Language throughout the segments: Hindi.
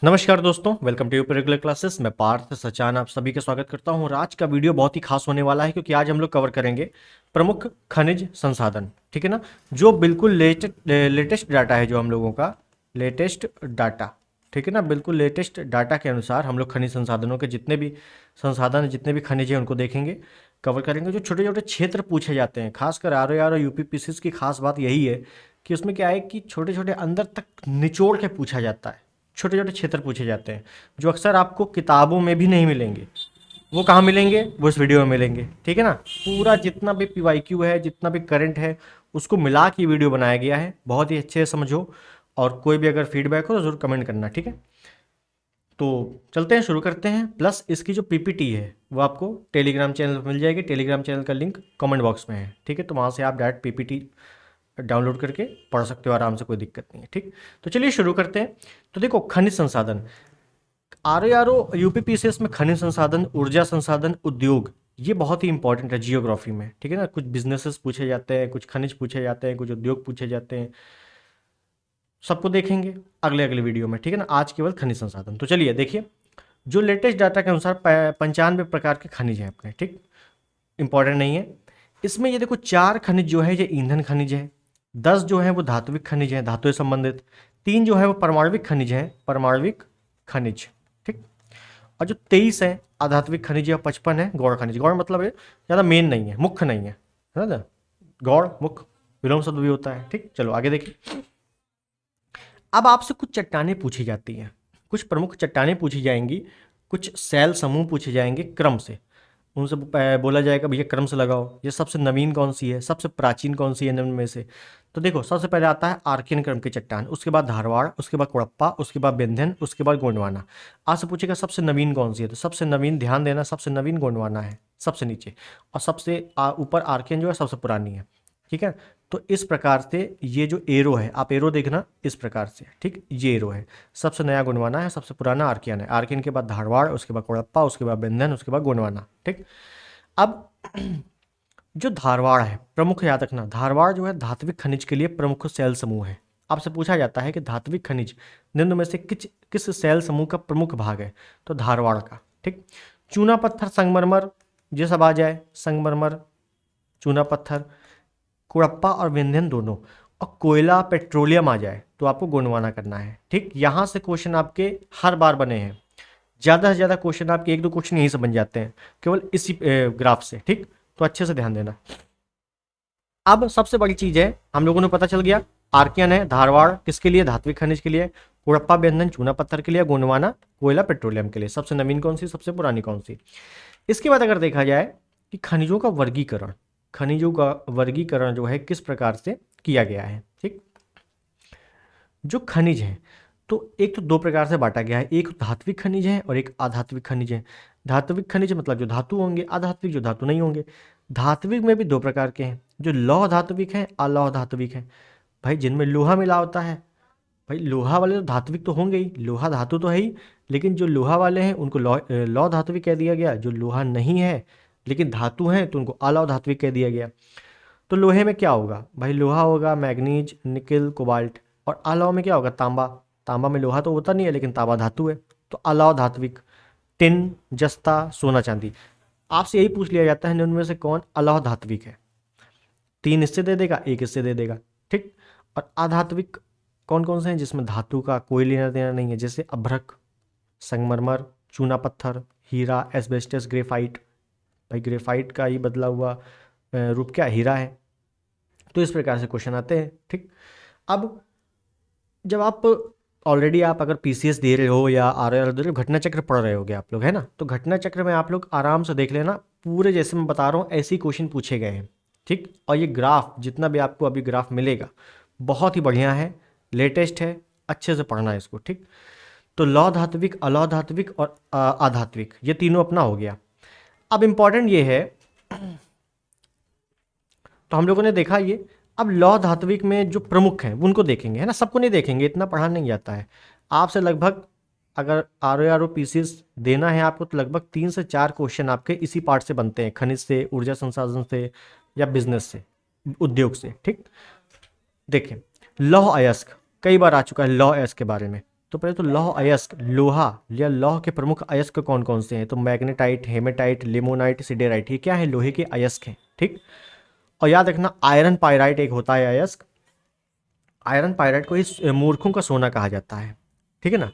नमस्कार दोस्तों, welcome to UP regular classes. मैं पार्थ सचान आप सभी का स्वागत करता हूं और आज का वीडियो बहुत ही खास होने वाला है क्योंकि आज हम लोग कवर करेंगे प्रमुख खनिज संसाधन। ठीक है ना, जो बिल्कुल लेटेस्ट डाटा है, जो हम लोगों का लेटेस्ट डाटा, ठीक है ना, बिल्कुल लेटेस्ट डाटा के अनुसार हम लोग खनिज संसाधनों के जितने भी संसाधन, जितने भी खनिज हैं उनको देखेंगे, कवर करेंगे। जो छोटे छोटे क्षेत्र पूछे जाते हैं, खासकर आर यूपी पीसीएस की खास बात यही है कि उसमें क्या है कि छोटे छोटे अंदर तक निचोड़ के पूछा जाता है। छोटे छोटे क्षेत्र पूछे जाते हैं जो अक्सर आपको किताबों में भी नहीं मिलेंगे। वो कहाँ मिलेंगे? वो इस वीडियो में मिलेंगे। ठीक है ना, पूरा जितना भी पीवाईक्यू है, जितना भी करंट है, उसको मिला के वीडियो बनाया गया है। बहुत ही अच्छे से समझो और कोई भी अगर फीडबैक हो तो जरूर कमेंट करना। ठीक है, तो चलते हैं, शुरू करते हैं। प्लस इसकी जो पीपीटी है वो आपको टेलीग्राम चैनल पर मिल जाएगी। टेलीग्राम चैनल का लिंक कमेंट बॉक्स में है। ठीक है, तो वहाँ से आप डायरेक्ट पीपीटी डाउनलोड करके पढ़ सकते हो आराम से, कोई दिक्कत नहीं है। ठीक, तो चलिए शुरू करते हैं। तो देखो, खनिज संसाधन, आर यूपीपीसीएस में खनिज संसाधन, ऊर्जा संसाधन, उद्योग, ये बहुत ही इंपॉर्टेंट है जियोग्राफी में। ठीक है ना, कुछ बिजनेसेस पूछे जाते हैं, कुछ खनिज पूछे जाते हैं, कुछ उद्योग पूछे जाते हैं। सबको देखेंगे अगले अगले वीडियो में। ठीक है ना, आज केवल खनिज संसाधन। तो चलिए देखिए, जो लेटेस्ट डाटा के अनुसार 95 प्रकार के खनिज हैं अपने। ठीक, इंपॉर्टेंट नहीं है इसमें। ये देखो, 4 खनिज जो है ये ईंधन खनिज है, 10 जो है वो धात्विक खनिज है, धातु से संबंधित, 3 जो है वो परमाणविक खनिज है, परमाणविक खनिज। ठीक, और जो 23 है अधात्विक खनिज है, 55 है गौण खनिज। गौण मतलब है ज़्यादा मेन नहीं है, मुख्य नहीं है ना, गौण मुख्य विलोम शब्द भी होता है। ठीक, चलो आगे देखिए। अब आपसे कुछ चट्टानें पूछी जाती हैं, कुछ प्रमुख चट्टानें पूछी जाएंगी, कुछ शैल समूह पूछे जाएंगे क्रम से। उनसे बोला जाएगा भैया क्रम से लगाओ, ये सबसे नवीन कौन सी है, सबसे प्राचीन कौन सी है निम्न में से। तो देखो, सबसे पहले आता है आर्कियन क्रम की चट्टान, उसके बाद धारवाड़, उसके बाद कुड़प्पा, उसके बाद विंध्यन, उसके बाद गोंडवाना। आज से पूछेगा सबसे नवीन कौन सी है, तो सबसे नवीन, ध्यान देना, सबसे नवीन गोंडवाना है सबसे नीचे, और सबसे ऊपर आर्कियन जो है सबसे पुरानी है। ठीक है, तो इस प्रकार से ये जो एरो है, आप एरो देखना इस प्रकार से। ठीक, ये एरो है, सबसे नया गोंडवाना है, सबसे पुराना आर्कियन है। आर्कियन के बाद धारवाड़, उसके बाद कोड़प्पा, उसके बाद विंध्यन, उसके बाद गोंडवाना। ठीक, अब जो धारवाड़ है, प्रमुख याद रखना, धारवाड़ जो है धात्विक खनिज के लिए प्रमुख सेल समूह है। आपसे पूछा जाता है कि धात्विक खनिज निम्न में से किस सेल समूह का प्रमुख भाग है, तो धारवाड़ का। ठीक, चूना पत्थर, संगमरमर, ये सब आ जाए, संगमरमर, चूना पत्थर, कुड़प्पा और विंध्यन दोनों, और कोयला पेट्रोलियम आ जाए तो आपको गोंडवाना करना है। ठीक, यहां से क्वेश्चन आपके हर बार बने हैं, ज़्यादा से ज़्यादा क्वेश्चन आपके 1-2 क्वेश्चन यहीं से बन जाते हैं केवल इसी ग्राफ से। ठीक, तो अच्छे से ध्यान देना। अब सबसे बड़ी चीज़ है, हम लोगों ने पता चल गया, आर्कियन है, धारवाड़ किसके लिए, धात्विक खनिज के लिए, कुड़प्पा बेंधन चूना पत्थर के लिए, गोंडवाना कोयला पेट्रोलियम के लिए। सबसे नवीन कौन सी, सबसे पुरानी कौन सी। इसके बाद अगर देखा जाए कि खनिजों का वर्गीकरण, खनिजों का वर्गीकरण जो है किस प्रकार से किया गया है। ठीक, जो खनिज है, तो एक तो 2 प्रकार से बांटा गया है, एक धात्विक खनिज है और एक अधात्विक खनिज है। धात्विक खनिज मतलब जो धातु होंगे, अधात्विक जो धातु नहीं होंगे। धात्विक में भी 2 प्रकार के हैं, जो लौह धात्विक हैं, अलौह धात्विक हैं। भाई जिनमें लोहा मिला होता है, भाई लोहा वाले तो धात्विक तो होंगे ही, लोहा धातु तो है ही, लेकिन जो लोहा वाले हैं उनको लौह धात्विक कह दिया गया। जो लोहा नहीं है लेकिन धातु हैं तो उनको अलौह धात्विक कह दिया गया। तो लोहे में क्या होगा भाई, लोहा होगा मैग्नीज, निकिल, कोबाल्ट, और अलौह में क्या होगा, तांबा। तांबा में लोहा तो होता नहीं है लेकिन तांबा धातु है, तो अलौह धात्विक। टिन, जस्ता, सोना चांदी। आपसे यही पूछ लिया जाता है इनमें से कौन अलौह धात्विक है, 3 हिस्से दे देगा, 1 हिस्से दे देगा। ठीक, और अधात्विक कौन कौन से हैं, जिसमें धातु का कोई लेना देना नहीं है, जैसे अभ्रक, संगमरमर, चूना पत्थर, हीरा, एस्बेस्टस, ग्रेफाइट। भाई ग्रेफाइट का ही बदला हुआ रूप क्या, हीरा है। तो इस प्रकार से क्वेश्चन आते हैं। ठीक, अब जब आप ऑलरेडी आप अगर पीसीएस दे रहे हो या आरआर दे रहे हो, घटना चक्र पढ़ रहे होगे आप लोग, है ना, तो घटना चक्र में आप लोग आराम से देख लेना, पूरे जैसे मैं बता रहा हूँ ऐसे ही क्वेश्चन पूछे गए हैं। ठीक, और ये ग्राफ जितना भी आपको अभी ग्राफ मिलेगा बहुत ही बढ़िया है, लेटेस्ट है, अच्छे से पढ़ना है इसको। ठीक, तो लौह धात्विक, अलौह धात्विक और अधात्विक, ये तीनों अपना हो गया। अब इंपॉर्टेंट ये है, तो हम लोगों ने देखा ये। अब लौह धात्विक में जो प्रमुख हैं उनको देखेंगे, है ना, सबको नहीं देखेंगे, इतना पढ़ा नहीं जाता है। आपसे लगभग अगर आर ओ पीसीएस देना है आपको तो लगभग 3 से 4 क्वेश्चन आपके इसी पार्ट से बनते हैं, खनिज से, ऊर्जा संसाधन से, या बिजनेस से, उद्योग से। ठीक, देखें, लौह अयस्क कई बार आ चुका है, लौह अयस्क के बारे में। तो पहले तो लौह अयस्क, लोहा या लौह के प्रमुख अयस्क कौन कौन से हैं? तो मैग्नेटाइट, हेमेटाइट, लिमोनाइट, सिडेराइट, ये क्या है? लोहे के अयस्क हैं, ठीक। और याद रखना आयरन पायराइट एक होता है अयस्क, आयरन पायराइट को इस मूर्खों का सोना कहा जाता है, ठीक है ना,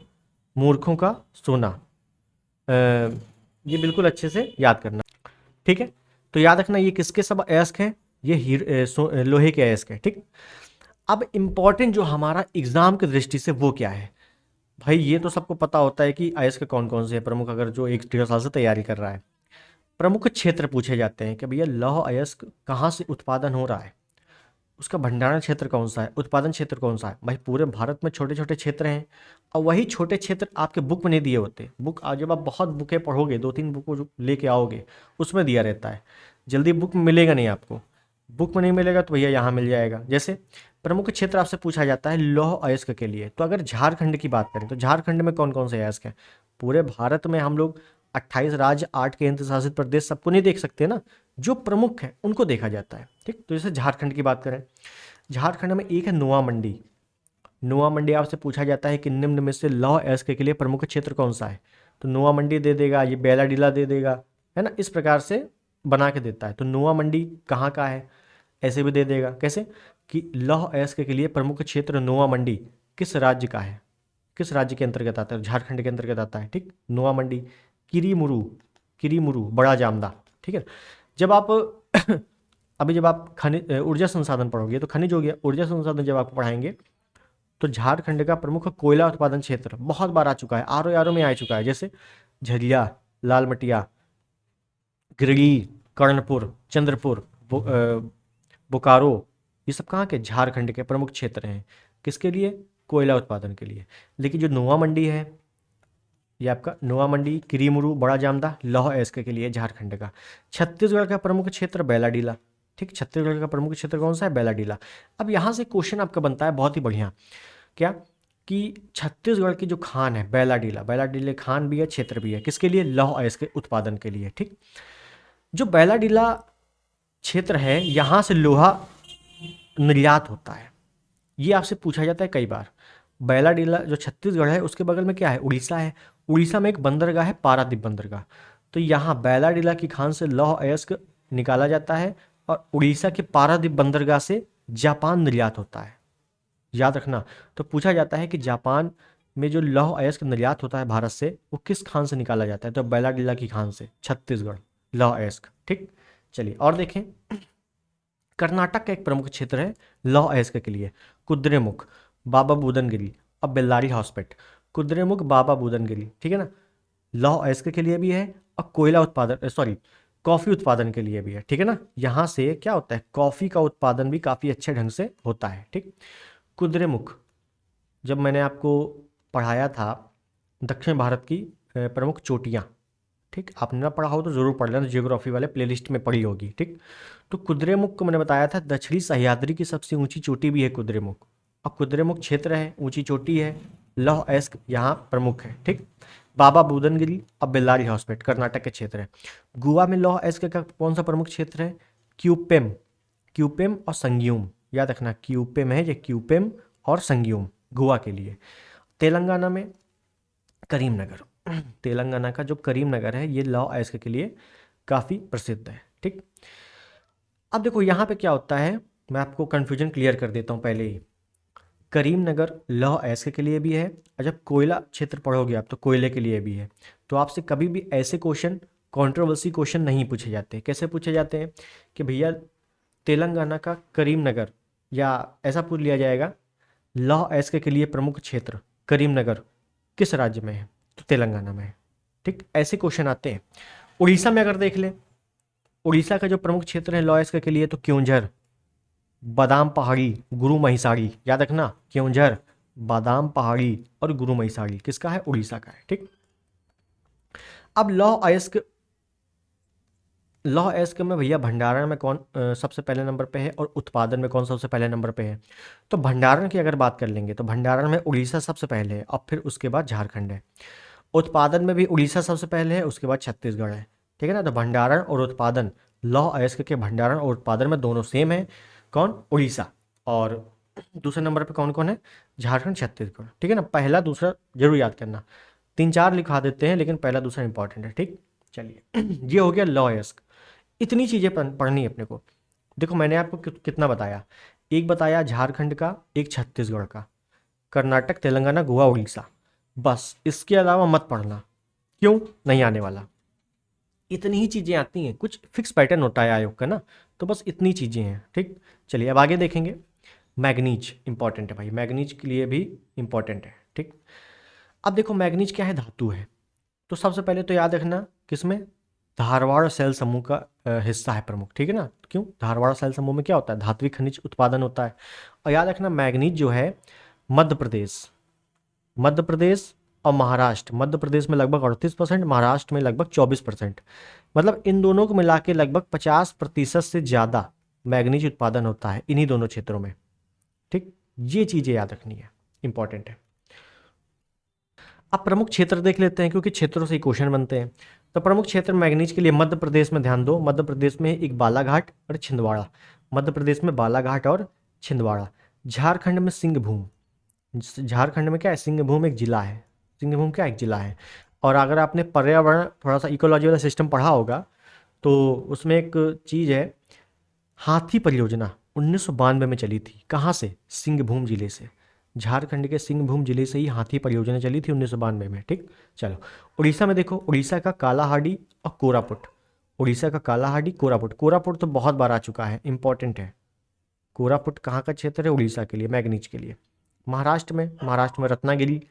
मूर्खों का सोना। ये बिल्कुल अच्छे से याद करना, ठीक है। तो याद रखना ये किसके सब अयस्क हैं? ये लोहे के अयस्क हैं, ठीक। अब इम्पॉर्टेंट जो हमारा एग्जाम की दृष्टि से वो क्या है भाई? ये तो सबको पता होता है कि अयस्क कौन कौन से हैं प्रमुख, अगर जो 1 डेढ़ साल से तैयारी कर रहा है। प्रमुख क्षेत्र पूछे जाते हैं कि भैया लौह अयस्क कहाँ से उत्पादन हो रहा है, उसका भंडारण क्षेत्र कौन सा है, उत्पादन क्षेत्र कौन सा है। भाई पूरे भारत में छोटे छोटे क्षेत्र हैं, और वही छोटे क्षेत्र आपके बुक में नहीं दिए होते। बुक आज जब आप बहुत बुकें पढ़ोगे, 2 3 बुक जो लेके आओगे, उसमें दिया रहता है, जल्दी बुक में मिलेगा नहीं आपको। बुक में नहीं मिलेगा तो भैया यहाँ मिल जाएगा। जैसे प्रमुख क्षेत्र आपसे पूछा जाता है लौह अयस्क के लिए, तो अगर झारखंड की बात करें तो झारखंड में कौन कौन से अयस्क हैं? पूरे भारत में हम लोग 28 राज्य, 8 केंद्र शासित प्रदेश, सबको नहीं देख सकते ना, जो प्रमुख हैं उनको देखा जाता है, ठीक। तो जैसे झारखंड की बात करें, झारखंड में एक है नुआ मंडी। नुआ मंडी आपसे पूछा जाता है कि निम्न में से लौह अयस्क के लिए प्रमुख क्षेत्र कौन सा है? तो नुआ मंडी दे देगा, ये बेलाडीला दे देगा, है ना, इस प्रकार से बना के देता है। तो नुआ मंडी कहाँ का है, ऐसे भी दे देगा। कैसे कि लौह अयस्क के लिए प्रमुख क्षेत्र नुआ मंडी किस राज्य का है, किस राज्य के अंतर्गत आता है? झारखंड के अंतर्गत आता है, ठीक। नुआ मंडी, किरीमुरु, किरीमुरु बड़ा जामदा, ठीक है। जब आप अभी जब आप खनिज ऊर्जा संसाधन पढ़ोगे तो खनिज हो गया, ऊर्जा संसाधन जब आपको पढ़ाएंगे तो झारखंड का प्रमुख कोयला उत्पादन क्षेत्र बहुत बार आ चुका है, आर आर में आ चुका है। जैसे झरिया, लाल मटिया, गिरडी, कर्णपुर, चंद्रपुर, बोकारो, ये सब कहाँ के? झारखंड के प्रमुख क्षेत्र हैं। किसके लिए? कोयला उत्पादन के लिए। लेकिन जो नुआ मंडी है, ये आपका नुआ मंडी, किरीमुरु, बड़ा जामदा लौह अयस्क के लिए झारखंड का। छत्तीसगढ़ का प्रमुख क्षेत्र बैलाडीला, ठीक। छत्तीसगढ़ का प्रमुख क्षेत्र कौन सा है? बैलाडीला। अब यहाँ से क्वेश्चन आपका बनता है बहुत ही बढ़िया, क्या कि छत्तीसगढ़ की जो खान है बैलाडीला, बैलाडीला खान भी है, क्षेत्र भी है, किसके लिए? लौह अयस्क के उत्पादन के लिए, ठीक। जो बैलाडीला क्षेत्र है यहाँ से लोहा निर्यात होता है, ये आपसे पूछा जाता है कई बार। बैलाडीला जो छत्तीसगढ़ है उसके बगल में क्या है? उड़ीसा है। उड़ीसा में एक बंदरगाह है, पारादीप बंदरगाह। तो यहाँ बैलाडीला की खान से लौह अयस्क निकाला जाता है, और उड़ीसा के पारादीप बंदरगाह से जापान निर्यात होता है। याद रखना। तो पूछा जाता है कि जापान में जो लौह अयस्क निर्यात होता है भारत से, वो किस खान से निकाला जाता है? तो बैलाडीला की खान से, छत्तीसगढ़, लौह अयस्क, ठीक। चलिए और देखें, कर्नाटक का एक प्रमुख क्षेत्र है लौह अयस्क के लिए, कुद्रेमुख, बाबा बुदनगिरी और बेल्लारी हॉस्पिट। कुद्रेमुख, बाबा बुदनगिरी, ठीक है ना, लौह अयस्क के लिए भी है और कोयला उत्पादन, सॉरी, कॉफ़ी उत्पादन के लिए भी है, ठीक है ना। यहाँ से क्या होता है? कॉफ़ी का उत्पादन भी काफ़ी अच्छे ढंग से होता है, ठीक। कुद्रेमुख, जब मैंने आपको पढ़ाया था दक्षिण भारत की प्रमुख चोटियाँ, ठीक, आपने ना पढ़ा हो तो ज़रूर पढ़ लेना, जियोग्राफी वाले प्लेलिस्ट में पढ़ी होगी, ठीक। तो कुद्रेमुख को मैंने बताया था दक्षिणी सह्याद्री की सबसे ऊंची चोटी भी है कुद्रेमुख, और कुद्रेमुख क्षेत्र है, ऊंची चोटी है, लौह अयस्क यहाँ प्रमुख है, ठीक। बाबा बुदनगिरी और बेल्लारी हॉस्पिट कर्नाटक के क्षेत्र है। गोवा में लौह अयस्क का कौन सा प्रमुख क्षेत्र है? क्यूपेम, क्यूपेम और संग्यूम, याद रखना, क्यूपेम है ये, क्यूपेम और संग्यूम गोवा के लिए। तेलंगाना में करीमनगर, तेलंगाना का जो करीमनगर है ये लौह अयस्क के लिए काफ़ी प्रसिद्ध है, ठीक। अब देखो यहाँ पे क्या होता है, मैं आपको कन्फ्यूजन क्लियर कर देता हूँ पहले ही। करीमनगर लौह अयस्क के लिए भी है, और जब कोयला क्षेत्र पढ़ोगे आप तो कोयले के लिए भी है। तो आपसे कभी भी ऐसे क्वेश्चन, कंट्रोवर्सी क्वेश्चन नहीं पूछे जाते। कैसे पूछे जाते हैं कि भैया तेलंगाना का करीमनगर, या ऐसा पूछ लिया जाएगा लौह अयस्क के लिए प्रमुख क्षेत्र करीमनगर किस राज्य में है? तो तेलंगाना में है, ठीक। ऐसे क्वेश्चन आते हैं। उड़ीसा में अगर देख लें, उड़ीसा का जो प्रमुख क्षेत्र है लौह अयस्क के लिए तो क्योंझर, बादाम पहाड़ी, गुरु महिसाड़ी, याद रखना, क्योंझर, बादाम पहाड़ी और गुरु महिसाड़ी किसका है? उड़ीसा का है, ठीक। अब लौह अयस्क में भैया भंडारण में कौन सबसे पहले नंबर पे है, और उत्पादन में कौन सबसे पहले नंबर पे है? तो भंडारण की अगर बात कर लेंगे तो भंडारण में उड़ीसा सबसे पहले है, और फिर उसके बाद झारखंड है। उत्पादन में भी उड़ीसा सबसे पहले है, उसके बाद छत्तीसगढ़ है, ठीक है ना। तो भंडारण और उत्पादन, लौह अयस्क के भंडारण और उत्पादन में दोनों सेम है, कौन? उड़ीसा। और दूसरे नंबर पे कौन कौन है? झारखंड, छत्तीसगढ़, ठीक है ना। पहला दूसरा जरूर याद करना, 3 4 लिखा देते हैं लेकिन पहला दूसरा इंपॉर्टेंट है, ठीक। चलिए ये हो गया लॉयस्क। इतनी चीज़ें पढ़नी है अपने को। देखो मैंने आपको कितना बताया, एक बताया झारखंड का, एक छत्तीसगढ़ का, कर्नाटक, तेलंगाना, गोवा, उड़ीसा, बस इसके अलावा मत पढ़ना। क्यों? नहीं आने वाला। इतनी ही चीज़ें आती हैं, कुछ फिक्स पैटर्न होता है आयोग का ना, तो बस इतनी चीज़ें हैं, ठीक। चलिए अब आगे देखेंगे। मैग्नीज इंपॉर्टेंट है भाई, मैग्नीज के लिए भी इंपॉर्टेंट है, ठीक। अब देखो मैग्नीज क्या है? धातु है। तो सबसे पहले तो याद रखना किसमें? धारवाड़ सेल समूह का हिस्सा है प्रमुख, ठीक है ना। क्यों? धारवाड़ सेल समूह में क्या होता है? धात्विक खनिज उत्पादन होता है। और याद रखना मैग्नीज जो है मध्य प्रदेश, मध्य प्रदेश और महाराष्ट्र, मध्य प्रदेश में लगभग 38%, महाराष्ट्र में लगभग 24%, मतलब इन दोनों को मिला के लगभग 50% से ज़्यादा मैग्नीज उत्पादन होता है इन्हीं दोनों क्षेत्रों में, ठीक। ये चीज़ें याद रखनी है, इंपॉर्टेंट है। अब प्रमुख क्षेत्र देख लेते हैं क्योंकि क्षेत्रों से ही क्वेश्चन बनते हैं। तो प्रमुख क्षेत्र मैग्नीज के लिए मध्य प्रदेश में ध्यान दो, मध्य प्रदेश में एक बालाघाट और छिंदवाड़ा, मध्य प्रदेश में बालाघाट और छिंदवाड़ा। झारखंड में सिंहभूम, झारखंड में क्या है? सिंहभूम एक जिला है, सिंहभूम क्या एक जिला है। और अगर आपने पर्यावरण थोड़ा सा इकोलॉजी वाला सिस्टम पढ़ा होगा तो उसमें एक चीज़ है, हाथी परियोजना 1992 में चली थी। कहाँ से? सिंहभूम जिले से, झारखंड के सिंहभूम जिले से ही हाथी परियोजना चली थी 1992 में, ठीक। चलो उड़ीसा में देखो, उड़ीसा का कालाहांडी और कोरापुट, उड़ीसा का कालाहांडी, कोरापुट, कोरापुट तो बहुत बार आ चुका है, इंपॉर्टेंट है। कोरापुट कहाँ का क्षेत्र है? उड़ीसा के लिए, मैग्नीज के लिए। महाराष्ट्र में रत्नागिरी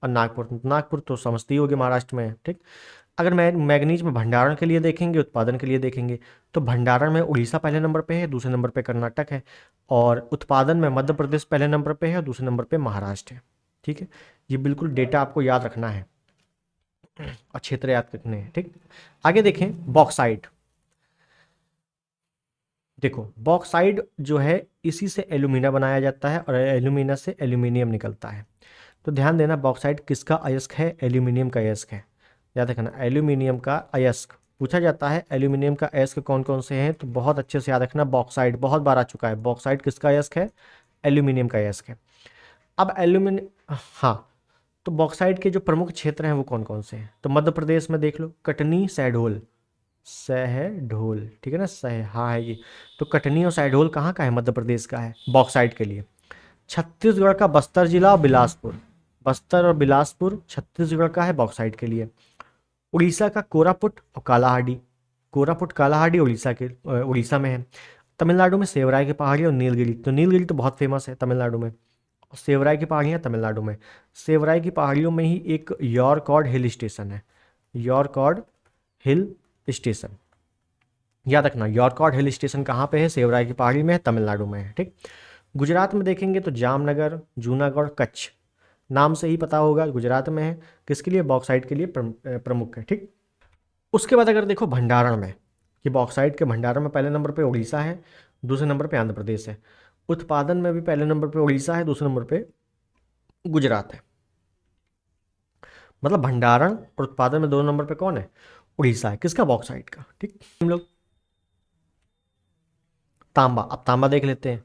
और नागपुर, नागपुर तो समझते ही होगे महाराष्ट्र में है, ठीक। अगर मैग्नीज में भंडारण के लिए देखेंगे, उत्पादन के लिए देखेंगे, तो भंडारण में उड़ीसा पहले नंबर पे है, दूसरे नंबर पे कर्नाटक है, और उत्पादन में मध्य प्रदेश पहले नंबर पे है और दूसरे नंबर पे महाराष्ट्र है, ठीक है। ये बिल्कुल डेटा आपको याद रखना है और क्षेत्र याद रखने हैं, ठीक। आगे देखें बॉक्साइट। देखो बॉक्साइट जो है इसी से एल्यूमिना बनाया जाता है और एल्यूमिना से एल्यूमिनियम निकलता है। तो ध्यान देना बॉक्साइट किसका अयस्क है? एल्यूमिनियम का अयस्क है। याद रखना एल्यूमिनियम का अयस्क पूछा जाता है, एल्यूमिनियम का अयस्क कौन कौन से हैं? तो बहुत अच्छे से याद रखना, बॉक्साइट बहुत बार आ चुका है। बॉक्साइट किसका अयस्क है? एल्यूमिनियम का अयस्क है। अब एल्यूमिनियम, हाँ, तो बॉक्साइट के जो प्रमुख क्षेत्र हैं वो कौन कौन से हैं? तो मध्य प्रदेश में देख लो, कटनी, शहडोल, शहडोल, ठीक है ना, हाँ है ये। तो कटनी और शहडोल कहाँ का है? मध्य प्रदेश का है बॉक्साइट के लिए। छत्तीसगढ़ का बस्तर जिला और बिलासपुर, बस्तर और बिलासपुर छत्तीसगढ़ का है बॉक्साइट के लिए। उड़ीसा का कोरापुट और कालाहांडी, कोरापुट कालाहांडी उड़ीसा में है। तमिलनाडु में सेवराय की पहाड़ी और नीलगिरी, तो नीलगिरी तो बहुत फेमस है तमिलनाडु में, और सेवराय की पहाड़ियाँ तमिलनाडु में। सेवराय की पहाड़ियों में ही एक यॉरकॉड हिल स्टेशन है, यॉरकॉड हिल स्टेशन, याद रखना यॉरकॉड हिल स्टेशन कहाँ पे है? सेवराय की पहाड़ी में है, तमिलनाडु में है, ठीक। गुजरात में देखेंगे तो जामनगर, जूनागढ़, कच्छ, नाम से ही पता होगा गुजरात में है। किसके लिए? बॉक्साइट के लिए प्रमुख है, ठीक। उसके बाद अगर देखो भंडारण में, कि बॉक्साइट के भंडारण में पहले नंबर पे उड़ीसा है, दूसरे नंबर पे आंध्र प्रदेश है। उत्पादन में भी पहले नंबर पे उड़ीसा है, दूसरे नंबर पे गुजरात है। मतलब भंडारण और उत्पादन में 2 नंबर पे कौन है? उड़ीसा है। किसका? बॉक्साइट का, ठीक। हम लोग तांबा, अब तांबा देख लेते हैं।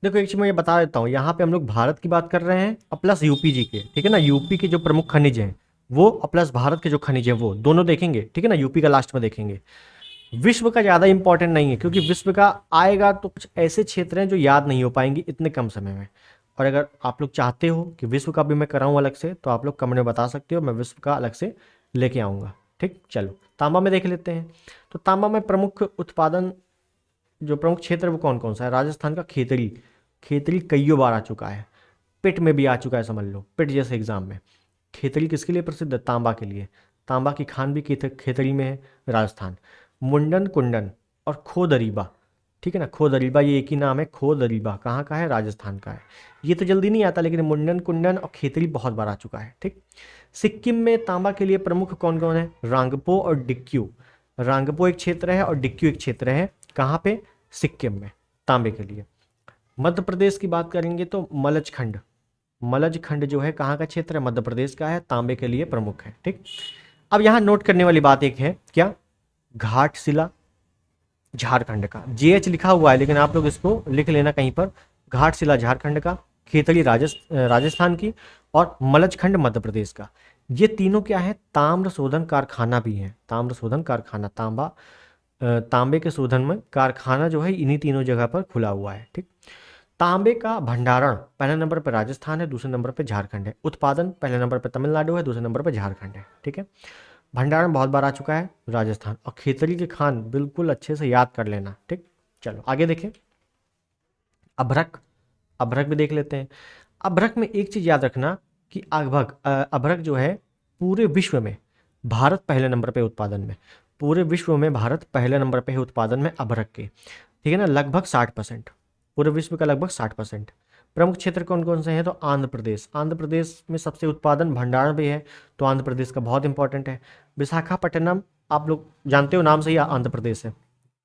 देखो एक चीज मैं ये बता देता हूँ, यहाँ पे हम लोग भारत की बात कर रहे हैं और प्लस यूपी जी के, ठीक है ना। यूपी के जो प्रमुख खनिज हैं वो और प्लस भारत के जो खनिज हैं वो दोनों देखेंगे, ठीक है ना। यूपी का लास्ट में देखेंगे। विश्व का ज़्यादा इंपॉर्टेंट नहीं है क्योंकि विश्व का आएगा तो कुछ ऐसे क्षेत्र हैं जो याद नहीं हो पाएंगे इतने कम समय में। और अगर आप लोग चाहते हो कि विश्व का भी मैं कराऊँ अलग से तो आप लोग कमेंट में बता सकते हो, मैं विश्व का अलग से लेके आऊँगा, ठीक। चलो तांबा में देख लेते हैं। तो तांबा में प्रमुख उत्पादन जो प्रमुख क्षेत्र है वो कौन कौन सा है? राजस्थान का खेतरी, खेतरी कईयों बार आ चुका है, पिट में भी आ चुका है, समझ लो पिट जैसे एग्जाम में। खेतरी किसके लिए प्रसिद्ध है? तांबा के लिए। तांबा की खान भी खेतरी में है, राजस्थान। मुंडन कुंडन और खोदरीबा, ठीक है ना, खोदरीबा ये एक ही नाम है, खोदरीबा कहाँ का है? राजस्थान का है। ये तो जल्दी नहीं आता लेकिन मुंडन कुंडन और खेतरी बहुत बार आ चुका है, ठीक। सिक्किम में तांबा के लिए प्रमुख कौन कौन है? रांगपो और डिक्यू, रांगपो एक क्षेत्र है और डिक्यू एक क्षेत्र है। कहाँ पे? सिक्किम में, तांबे के लिए। मध्य प्रदेश की बात करेंगे तो मलजखंड, मलजखंड जो है कहाँ का क्षेत्र है? मध्य प्रदेश का है, तांबे के लिए प्रमुख है, ठीक। अब यहाँ नोट करने वाली बात एक है, क्या? घाटशिला झारखंड का, जीएच लिखा हुआ है लेकिन आप लोग इसको लिख लेना कहीं पर, घाटशिला झारखंड का, खेतड़ी राजस्थान की, और मलजखंड मध्य प्रदेश का। ये तीनों क्या है, ताम्र शोधन कारखाना भी है। ताम्र शोधन कारखाना, तांबे के शोधन में कारखाना जो है इन्हीं तीनों जगह पर खुला हुआ है। ठीक, तांबे का भंडारण पहले नंबर पर राजस्थान है, दूसरे नंबर पर झारखंड है। उत्पादन पहले नंबर पर तमिलनाडु है, दूसरे नंबर पर झारखंड है। ठीक है, भंडारण बहुत बार आ चुका है राजस्थान। और खेतड़ी की खान बिल्कुल अच्छे से याद कर लेना। ठीक, चलो आगे देखें। अभ्रक, अभ्रक भी देख लेते हैं। अभ्रक में एक चीज याद रखना कि अभ्रक जो है पूरे विश्व में भारत पहले नंबर पे उत्पादन में, पूरे विश्व में भारत पहले नंबर पे है उत्पादन में अभ्रक के। ठीक है ना, लगभग 60%, पूरे विश्व का लगभग 60%। प्रमुख क्षेत्र कौन कौन से हैं, तो आंध्र प्रदेश, आंध्र प्रदेश में सबसे उत्पादन भंडारण भी है, तो आंध्र प्रदेश का बहुत इंपॉर्टेंट है। विशाखापट्टनम आप लोग जानते हो, नाम से ही आंध्र प्रदेश है।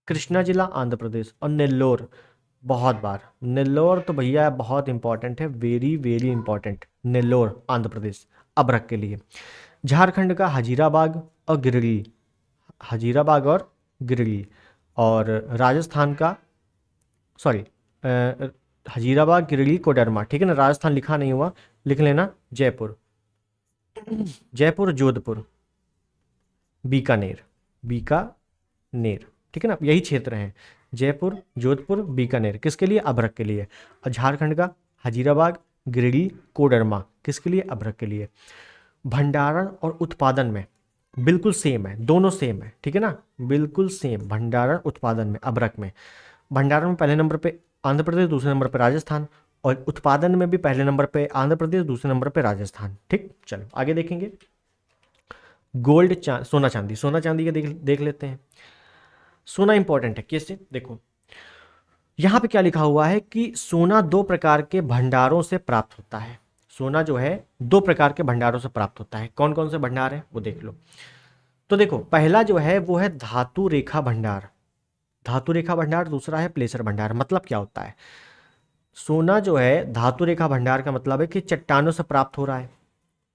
कृष्णा जिला आंध्र प्रदेश। और नेल्लोर, बहुत बार नेल्लोर तो भैया बहुत इंपॉर्टेंट है, very very important, Nellore Andhra Pradesh अभ्रक के लिए। झारखंड का हजीराबाग और गिरिडीह, हजीराबाग और गिरिडीह। और राजस्थान का, सॉरी, हजीराबाग गिरिडीह कोडरमा। ठीक है ना, राजस्थान लिखा नहीं हुआ, लिख लेना जयपुर, जयपुर जोधपुर, बीकानेर, बीकानेर। ठीक है ना, यही क्षेत्र हैं, जयपुर जोधपुर बीकानेर, किसके लिए, अभ्रक के लिए। और झारखंड का हजीराबाग गिरिडीह कोडरमा, किसके लिए, अभ्रक के लिए। भंडारण और उत्पादन में बिल्कुल सेम है, दोनों सेम है। ठीक है ना, बिल्कुल सेम, भंडारण उत्पादन में अभ्रक में। भंडारण में पहले नंबर पे आंध्र प्रदेश, दूसरे नंबर पे राजस्थान, और उत्पादन में भी पहले नंबर पे आंध्र प्रदेश, दूसरे नंबर पे राजस्थान। ठीक, चलो आगे देखेंगे। गोल्ड, सोना चांदी, सोना चांदी के देख लेते हैं। सोना इंपॉर्टेंट है, कैसे, देखो यहां पे क्या लिखा हुआ है कि सोना दो प्रकार के भंडारों से प्राप्त होता है। सोना जो है दो प्रकार के भंडारों से प्राप्त होता है। कौन कौन से भंडार है वो देख लो। तो देखो, पहला जो है वो है धातु रेखा भंडार, धातु रेखा भंडार। दूसरा है प्लेसर भंडार। मतलब क्या होता है, सोना जो है धातु रेखा भंडार का मतलब है कि चट्टानों से प्राप्त हो रहा है,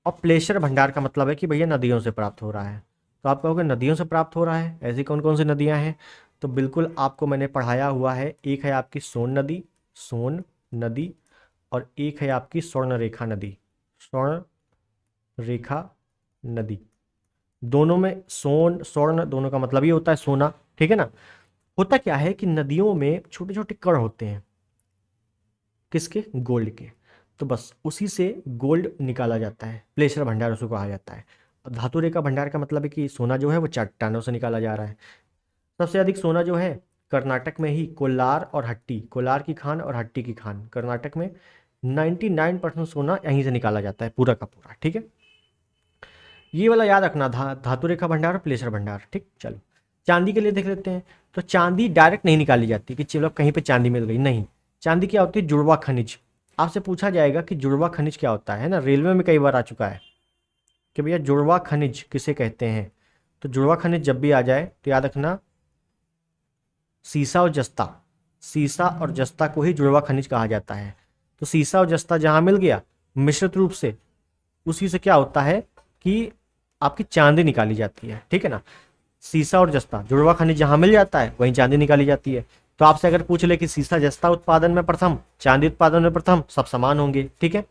और प्लेसर भंडार का मतलब है कि भैया नदियों से प्राप्त हो रहा है। तो आप कहोगे नदियों से प्राप्त हो रहा है, ऐसी कौन कौन सी नदियां हैं, तो बिल्कुल आपको मैंने पढ़ाया हुआ है। एक है आपकी सोन नदी, सोन नदी, और एक है आपकी स्वर्ण रेखा नदी, स्वर्ण रेखा नदी। दोनों में सोन स्वर्ण दोनों का मतलब ये होता है सोना। ठीक है ना, होता क्या है कि नदियों में छोटे छोटे कण होते हैं, किसके, गोल्ड के। तो बस उसी से गोल्ड निकाला जाता है, प्लेसर भंडार उसको कहा जाता है। और धातु रेखा भंडार का मतलब है कि सोना जो है वो चट्टानों से निकाला जा रहा है। सबसे अधिक सोना जो है कर्नाटक में ही, कोलार और हट्टी, कोलार की खान और हट्टी की खान, कर्नाटक में 99% सोना यहीं से निकाला जाता है, पूरा का पूरा। ठीक है, ये वाला याद रखना, धातु रेखा भंडार और प्लेसर भंडार। ठीक, चलो चांदी के लिए देख लेते हैं। तो चांदी डायरेक्ट नहीं निकाली जाती कि चलो कहीं पे चांदी मिल गई, नहीं। चांदी क्या होती है, जुड़वा खनिज। आपसे पूछा जाएगा कि जुड़वा खनिज क्या होता है ना, रेलवे में कई बार आ चुका है कि भैया जुड़वा खनिज किसे कहते हैं। तो जुड़वा खनिज जब भी आ जाए तो याद रखना सीसा और जस्ता, सीसा और जस्ता को ही जुड़वा खनिज कहा जाता है। तो सीसा और जस्ता जहां मिल गया मिश्रित रूप से, उसी से क्या होता है कि आपकी चांदी निकाली जाती है। ठीक है ना, सीसा और जस्ता जुड़वा खनिज जहां मिल जाता है वहीं चांदी निकाली जाती है। तो आपसे अगर पूछ ले कि सीसा जस्ता उत्पादन में प्रथम, चांदी उत्पादन में प्रथम, सब समान होंगे। ठीक है,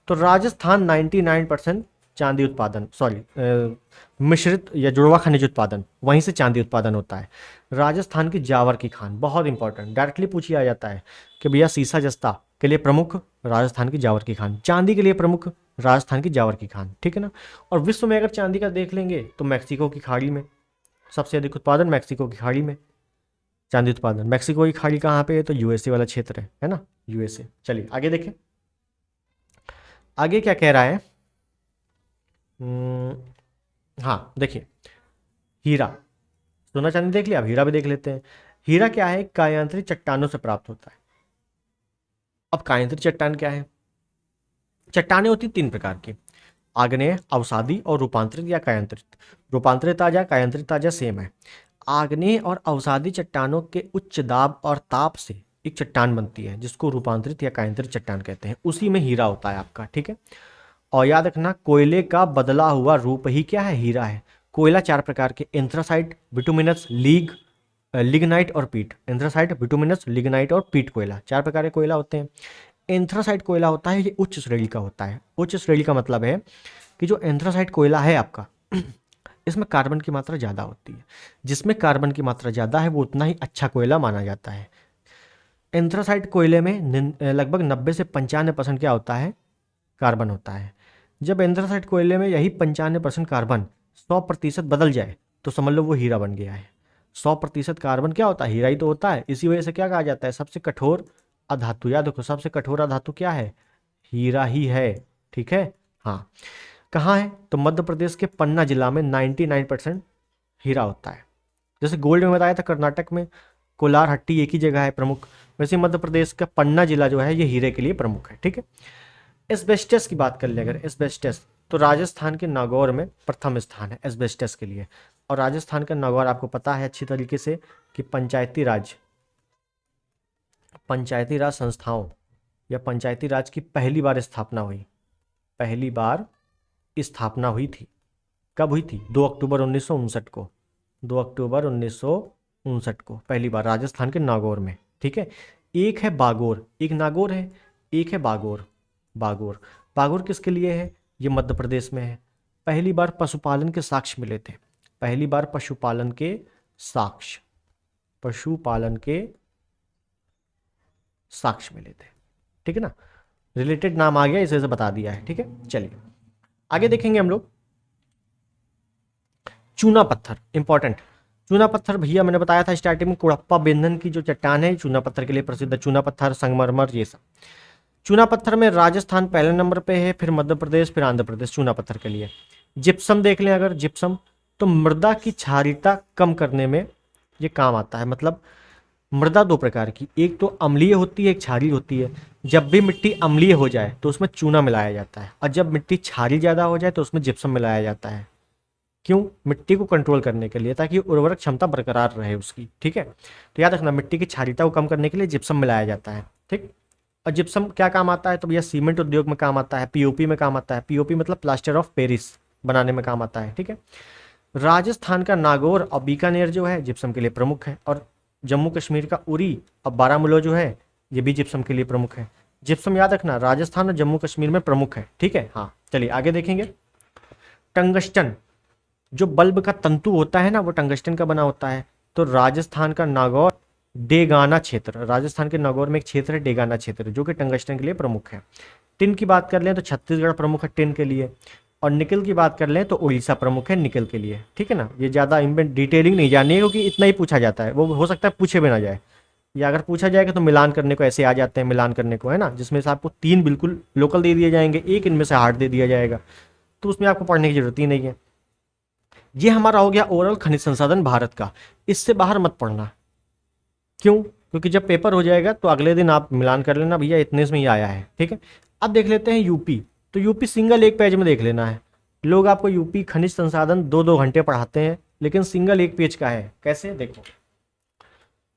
तो राजस्थान 99% चांदी उत्पादन, सॉरी मिश्रित या जुड़वा खनिज उत्पादन, वहीं से चांदी उत्पादन होता है। राजस्थान की जावर की खान बहुत इंपॉर्टेंट, डायरेक्टली पूछी आ जाता है कि भैया सीसा जस्ता के लिए प्रमुख राजस्थान की जावर की खान, चांदी के लिए प्रमुख राजस्थान की जावर की खान। ठीक है ना, और विश्व में अगर चांदी का देख लेंगे तो मैक्सिको की खाड़ी में सबसे अधिक उत्पादन, मैक्सिको की खाड़ी में चांदी उत्पादन। मैक्सिको की खाड़ी कहाँ पे है, तो यूएसए वाला क्षेत्र है ना, यूएसए। चलिए आगे देखें, आगे क्या कह रहा है। हाँ देखिए, हीरा, सोना चांदी देख लिया, अब हीरा भी देख लेते हैं। हीरा क्या है, कायांतरित चट्टानों से प्राप्त होता है। अब कायांतरित चट्टान क्या है, चट्टानें होती तीन प्रकार की, आग्नेय, अवसादी और रूपांतरित या कायांतरित। रूपांतरित ताजा, कायांतरित ताजा सेम है। आग्नेय और अवसादी चट्टानों के उच्च दाब और ताप से एक चट्टान बनती है जिसको रूपांतरित या कायांतरित चट्टान कहते हैं, उसी में हीरा होता है आपका। ठीक है, और याद रखना कोयले का बदला हुआ रूप ही क्या है, हीरा है। कोयला चार प्रकार के, एंथ्रासाइट, बिटुमिनस, लीग लिग्नाइट और पीट, एंथ्रासाइट, बिटुमिनस, लिग्नाइट और पीट कोयला, 4 प्रकार के कोयला होते हैं। एंथ्रासाइट कोयला होता है ये उच्च श्रेणी का होता है। उच्च श्रेणी का मतलब है कि जो एंथ्रासाइट कोयला है आपका इसमें कार्बन की मात्रा ज़्यादा होती है। जिसमें कार्बन की मात्रा ज़्यादा है वो उतना ही अच्छा कोयला माना जाता है। एंथ्रासाइट कोयले में लगभग 90 से 95% क्या होता है, कार्बन होता है। जब एंथ्रासाइट कोयले में यही 95% कार्बन 100% बदल जाए तो समझ लो वो हीरा बन गया है। 100% कार्बन क्या होता है, हीरा ही तो होता है। इसी वजह से क्या कहा जाता है, सबसे कठोर अधातु, याद रखो सबसे कठोर अधातु क्या है, हीरा ही है। ठीक है, हाँ। कहाँ है, तो मध्य प्रदेश के पन्ना जिला में 99% हीरा होता है। जैसे गोल्ड में बताया था कर्नाटक में कोलार हट्टी एक ही जगह है प्रमुख, वैसे मध्य प्रदेश का पन्ना जिला जो है ये हीरे के लिए प्रमुख है। ठीक है, एस्बेस्टस की बात कर ले अगर, एस्बेस्टस तो राजस्थान के नागौर में प्रथम स्थान है एस्बेस्टस के लिए। और राजस्थान का नागौर आपको पता है अच्छी तरीके से कि पंचायती राज संस्थाओं या पंचायती राज की पहली बार स्थापना हुई, पहली बार स्थापना हुई थी। कब हुई थी, 2 अक्टूबर 1959 को, 2 अक्टूबर 1959 को पहली बार राजस्थान के नागौर में। ठीक है, एक है बागोर, एक नागौर है, एक है बागोर। बागोर, बागोर किसके लिए है, ये मध्य प्रदेश में है। पहली बार पशुपालन के साक्ष्य मिले थे, पहली बार पशुपालन के साक्ष्य, पशुपालन के साक्ष्य मिले थे। ठीक है ना, रिलेटेड नाम आ गया इसे से बता दिया है। ठीक है, चलिए आगे देखेंगे हम लोग। चूना पत्थर इंपॉर्टेंट, चूना पत्थर भैया मैंने बताया था स्टार्टिंग में, कुड़प्पा बेंधन की जो चट्टान है चूना पत्थर के लिए प्रसिद्ध है। चूना पत्थर, संगमरमर, ये सब। चूना पत्थर में राजस्थान पहले नंबर पे है, फिर मध्य प्रदेश, फिर आंध्र प्रदेश चूना पत्थर के लिए। जिप्सम देख लें अगर, जिप्सम तो मृदा की क्षारीयता कम करने में ये काम आता है। मतलब मृदा 2 प्रकार की, एक तो अम्लीय होती है, एक क्षारीय होती है। जब भी मिट्टी अम्लीय हो जाए तो उसमें चूना मिलाया जाता है, और जब मिट्टी क्षारीय ज़्यादा हो जाए तो उसमें जिप्सम मिलाया जाता है। क्यों, मिट्टी को कंट्रोल करने के लिए, ताकि उर्वरक क्षमता बरकरार रहे उसकी। ठीक है, तो याद रखना मिट्टी की क्षारीयता को कम करने के लिए जिप्सम मिलाया जाता है। ठीक, और जिप्सम क्या काम आता है, तो भैया सीमेंट उद्योग में काम आता है, पीओपी में काम आता है। पीओपी मतलब प्लास्टर ऑफ पेरिस बनाने में काम आता है। ठीक है, राजस्थान का नागौर और बीकानेर जो है जिप्सम के लिए प्रमुख है, और जम्मू कश्मीर का उरी और बारामूला जो है ये भी जिप्सम के लिए प्रमुख है। जिप्सम याद रखना राजस्थान और जम्मू कश्मीर में प्रमुख है। ठीक है, हाँ चलिए आगे देखेंगे। टंगस्टन, जो बल्ब का तंतु होता है ना वो टंगस्टन का बना होता है। तो राजस्थान का नागौर डेगाना क्षेत्र, राजस्थान के नागौर में एक क्षेत्र है डेगाना क्षेत्र जो कि टंगस्टन के लिए प्रमुख है। टिन की बात कर लें तो छत्तीसगढ़ प्रमुख है टिन के लिए, और निकल की बात कर लें तो उड़ीसा प्रमुख है निकल के लिए। ठीक है ना, ये ज़्यादा डिटेलिंग नहीं जाननी है क्योंकि इतना ही पूछा जाता है, वो हो सकता है पूछे भी ना जाए, या अगर पूछा जाएगा तो मिलान करने को ऐसे आ जाते हैं, मिलान करने को है ना, जिसमें से आपको 3 बिल्कुल लोकल दे दिए जाएंगे, एक इनमें से हार्ड दे दिया जाएगा, तो उसमें आपको पढ़ने की जरूरत ही नहीं है। ये हमारा हो गया ओवरऑल खनिज संसाधन भारत का, इससे बाहर मत पढ़ना। क्यों, क्योंकि जब पेपर हो जाएगा तो अगले दिन आप मिलान कर लेना भैया इतने में ही आया है। ठीक है, अब देख लेते हैं यूपी। तो यूपी सिंगल एक पेज में देख लेना है। लोग आपको यूपी खनिज संसाधन 2-2 घंटे पढ़ाते हैं, लेकिन सिंगल एक पेज का है। कैसे, देखो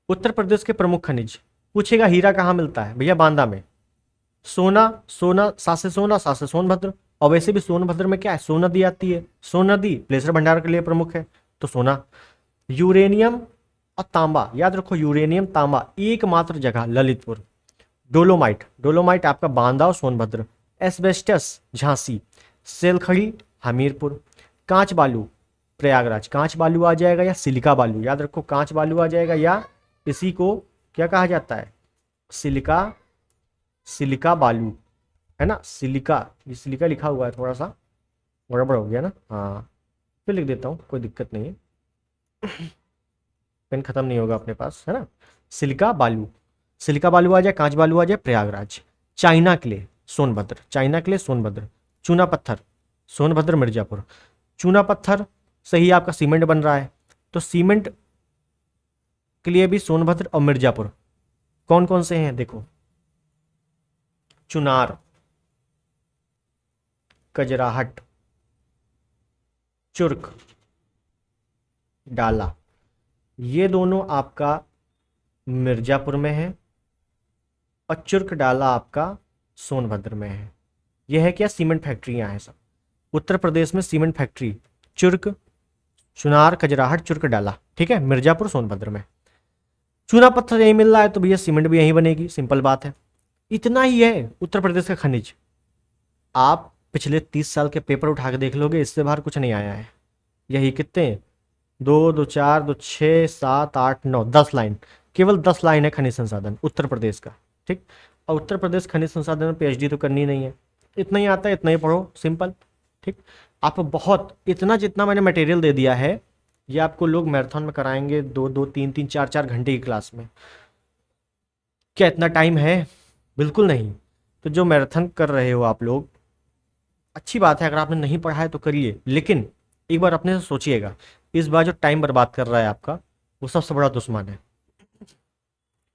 उत्तर प्रदेश के प्रमुख खनिज पूछेगा, हीरा कहाँ मिलता है भैया, बांदा में। सोना, सोना सासे सोना, सासे सोनभद्र, और वैसे भी सोनभद्र में क्या है, सोन नदी आती है, सोन नदी प्लेसर भंडार के लिए प्रमुख है, तो सोना। यूरेनियम और तांबा, याद रखो यूरेनियम तांबा एकमात्र जगह ललितपुर। डोलोमाइट, डोलोमाइट आपका बांदा और सोनभद्र। एस्बेस्टस झांसी, सेलखड़ी हमीरपुर। कांच बालू प्रयागराज, कांच बालू आ जाएगा या सिलिका बालू, याद रखो कांच बालू आ जाएगा, या इसी को क्या कहा जाता है, सिलिका, सिलिका बालू है ना, सिलिका, ये सिलिका लिखा हुआ है थोड़ा सा गड़बड़ हो गया ना, हाँ फिर लिख देता हूँ, कोई दिक्कत नहीं है, पेन खत्म नहीं होगा अपने पास है ना। सिलिका बालू, सिलिका बालू आ जाए, कांच बालू आ जाए प्रयागराज। चाइना के लिए सोनभद्र, चाइना के लिए सोनभद्र। चूना पत्थर सोनभद्र मिर्जापुर। चूना पत्थर से ही आपका सीमेंट बन रहा है, तो सीमेंट के लिए भी सोनभद्र और मिर्जापुर। कौन कौन से हैं देखो, चुनार, कजराहट, चुर्क, डाला, ये दोनों आपका मिर्जापुर में है, और चुर्क डाला आपका सोनभद्र में है। यह है क्या, सीमेंट फैक्ट्रियां हैं सब उत्तर प्रदेश में, सीमेंट फैक्ट्री चुर्क, चुनार, कजराहट, चुर्क डाला। ठीक है, मिर्जापुर सोनभद्र में। चूना पत्थर यहीं मिल रहा है तो भैया सीमेंट भी यहीं बनेगी, सिंपल बात है। इतना ही है उत्तर प्रदेश का खनिज। आप पिछले 30 साल के पेपर उठा के देख लोगे, इससे बाहर कुछ नहीं आया है। यही कितने, दो दो चार दो 6 7 8 9 10 लाइन, केवल 10 लाइन है खनिज संसाधन उत्तर प्रदेश का। ठीक, और उत्तर प्रदेश खनिज संसाधन में पीएचडी तो करनी नहीं है, इतना ही आता है, इतना ही पढ़ो, सिंपल। ठीक, आप बहुत इतना जितना मैंने मटेरियल दे दिया है, ये आपको लोग मैराथन में कराएंगे 2 2 3 3 4 4 घंटे की क्लास में। क्या इतना टाइम है? बिल्कुल नहीं। तो जो मैराथन कर रहे हो आप लोग, अच्छी बात है, अगर आपने नहीं पढ़ा है तो करिए, लेकिन एक बार अपने से सोचिएगा, इस बार जो टाइम बर्बाद कर रहा है आपका, वो सबसे बड़ा दुश्मन है।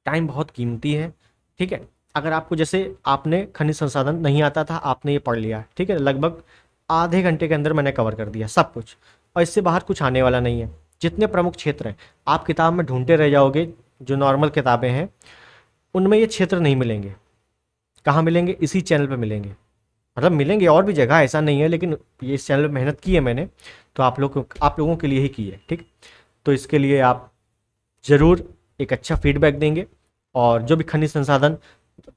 टाइम बहुत कीमती है। ठीक है, अगर आपको, जैसे आपने खनिज संसाधन नहीं आता था, आपने ये पढ़ लिया, ठीक है, लगभग आधे घंटे के अंदर मैंने कवर कर दिया सब कुछ, और इससे बाहर कुछ आने वाला नहीं है। जितने प्रमुख क्षेत्र हैं आप किताब में ढूंढते रह जाओगे, जो नॉर्मल किताबें हैं उनमें ये क्षेत्र नहीं मिलेंगे। कहाँ मिलेंगे? इसी चैनल पे मिलेंगे। मतलब मिलेंगे और भी जगह, ऐसा नहीं है, लेकिन ये इस चैनल पे मेहनत की है मैंने, तो आप लोगों के लिए ही की है। ठीक, तो इसके लिए आप ज़रूर एक अच्छा फीडबैक देंगे, और जो भी खनिज संसाधन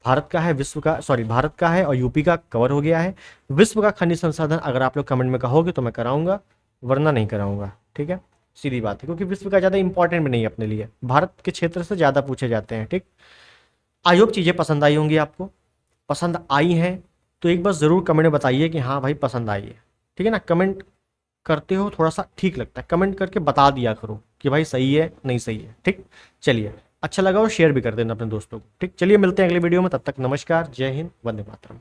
भारत का है, विश्व का, सॉरी, भारत का है और यूपी का कवर हो गया है। विश्व का खनिज संसाधन अगर आप लोग कमेंट में कहोगे तो मैं कराऊंगा, वरना नहीं कराऊंगा। ठीक है, सीधी बात है, क्योंकि विश्व का ज़्यादा इंपॉर्टेंट भी नहीं है अपने लिए, भारत के क्षेत्र से ज़्यादा पूछे जाते हैं। ठीक, आई होप चीज़ें पसंद आई होंगी आपको। पसंद आई हैं तो एक बार ज़रूर कमेंट में बताइए कि हाँ भाई पसंद आई है। ठीक है ना, कमेंट करते हो थोड़ा सा ठीक लगता है, कमेंट करके बता दिया करो कि भाई सही है नहीं सही है। ठीक, चलिए, अच्छा लगा और शेयर भी कर देना अपने दोस्तों को। ठीक, चलिए मिलते हैं अगले वीडियो में, तब तक नमस्कार, जय हिंद, वंदे मातरम।